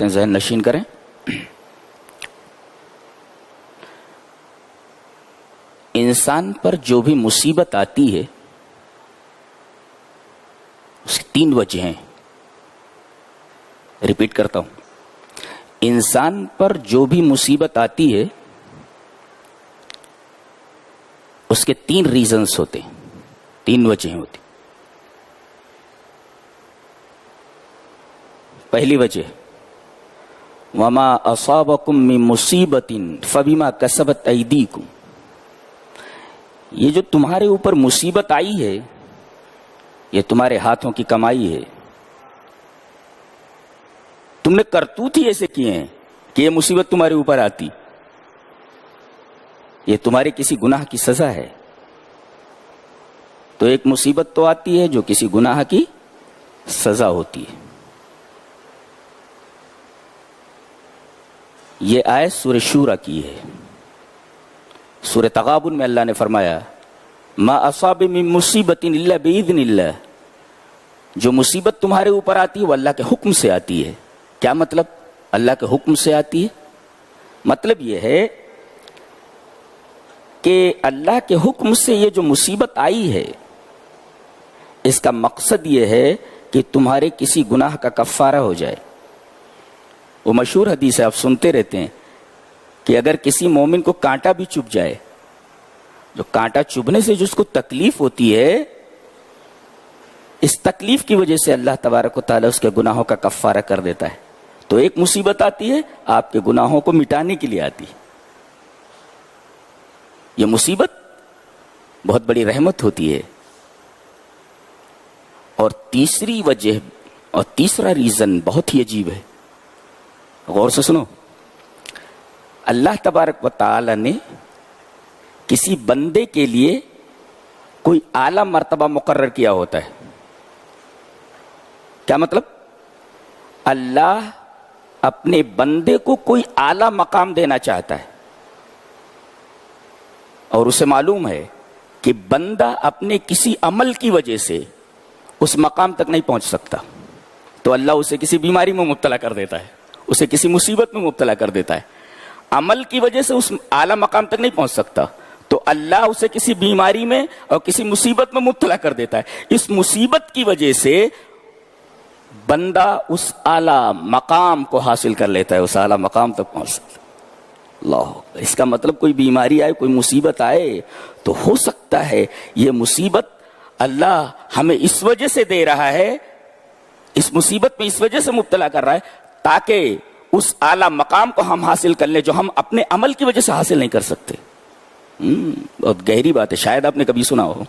کرتے ہیں، ذہن نشین کریں۔ انسان پر جو بھی مصیبت آتی ہے اس کی 3 وجہ ہیں۔ ریپیٹ کرتا ہوں، انسان پر جو بھی مصیبت آتی ہے اس کے 3 ریزنز ہوتے ہیں، 3 وجہیں ہوتی۔ پہلی وجہ وما اصابکم من مصیبت فبما کسبت ایدیکم، یہ جو تمہارے اوپر مصیبت آئی ہے یہ تمہارے ہاتھوں کی کمائی ہے، تم نے کرتوت ہی ایسے کیے ہیں کہ یہ مصیبت تمہارے اوپر آتی، یہ تمہارے کسی گناہ کی سزا ہے۔ تو ایک مصیبت تو آتی ہے جو کسی گناہ کی سزا ہوتی ہے۔ یہ آیت سورہ شورى کی ہے۔ سورہ تغابن میں اللہ نے فرمایا ما اصاب من مصیبت الا باذن اللہ، جو مصیبت تمہارے اوپر آتی ہے وہ اللہ کے حکم سے آتی ہے۔ کیا مطلب؟ اللہ کے حکم سے آتی ہے، مطلب یہ ہے کہ اللہ کے حکم سے یہ جو مصیبت آئی ہے اس کا مقصد یہ ہے کہ تمہارے کسی گناہ کا کفارہ ہو جائے۔ وہ مشہور حدیث ہے، آپ سنتے رہتے ہیں کہ اگر کسی مومن کو کانٹا بھی چبھ جائے، جو کانٹا چبھنے سے جو اس کو تکلیف ہوتی ہے، اس تکلیف کی وجہ سے اللہ تبارک و تعالیٰ اس کے گناہوں کا کفارہ کر دیتا ہے۔ تو ایک مصیبت آتی ہے آپ کے گناہوں کو مٹانے کے لیے آتی ہے۔ یہ مصیبت بہت بڑی رحمت ہوتی ہے۔ اور تیسری وجہ اور تیسرا ریزن بہت ہی عجیب ہے، غور سے سنو۔ اللہ تبارک و تعالی نے کسی بندے کے لیے کوئی اعلیٰ مرتبہ مقرر کیا ہوتا ہے۔ کیا مطلب؟ اللہ اپنے بندے کو کوئی اعلیٰ مقام دینا چاہتا ہے، اور اسے معلوم ہے کہ بندہ اپنے کسی عمل کی وجہ سے اس مقام تک نہیں پہنچ سکتا، تو اللہ اسے کسی بیماری میں مبتلا کر دیتا ہے، اسے کسی مصیبت میں مبتلا کر دیتا ہے۔ عمل کی وجہ سے اس اعلیٰ مقام تک نہیں پہنچ سکتا تو اللہ اسے کسی بیماری میں اور کسی مصیبت میں مبتلا کر دیتا ہے۔ اس مصیبت کی وجہ سے بندہ اس اعلیٰ مقام کو حاصل کر لیتا ہے، اس اعلیٰ مقام تک پہنچ سکتا ہے۔ اللہ، اس کا مطلب کوئی بیماری آئے، کوئی مصیبت آئے تو ہو سکتا ہے یہ مصیبت اللہ ہمیں اس وجہ سے دے رہا ہے، اس مصیبت میں اس وجہ سے مبتلا کر رہا ہے تاکہ اس اعلیٰ مقام کو ہم حاصل کر لیں جو ہم اپنے عمل کی وجہ سے حاصل نہیں کر سکتے۔ بہت گہری بات ہے، شاید آپ نے کبھی سنا ہو۔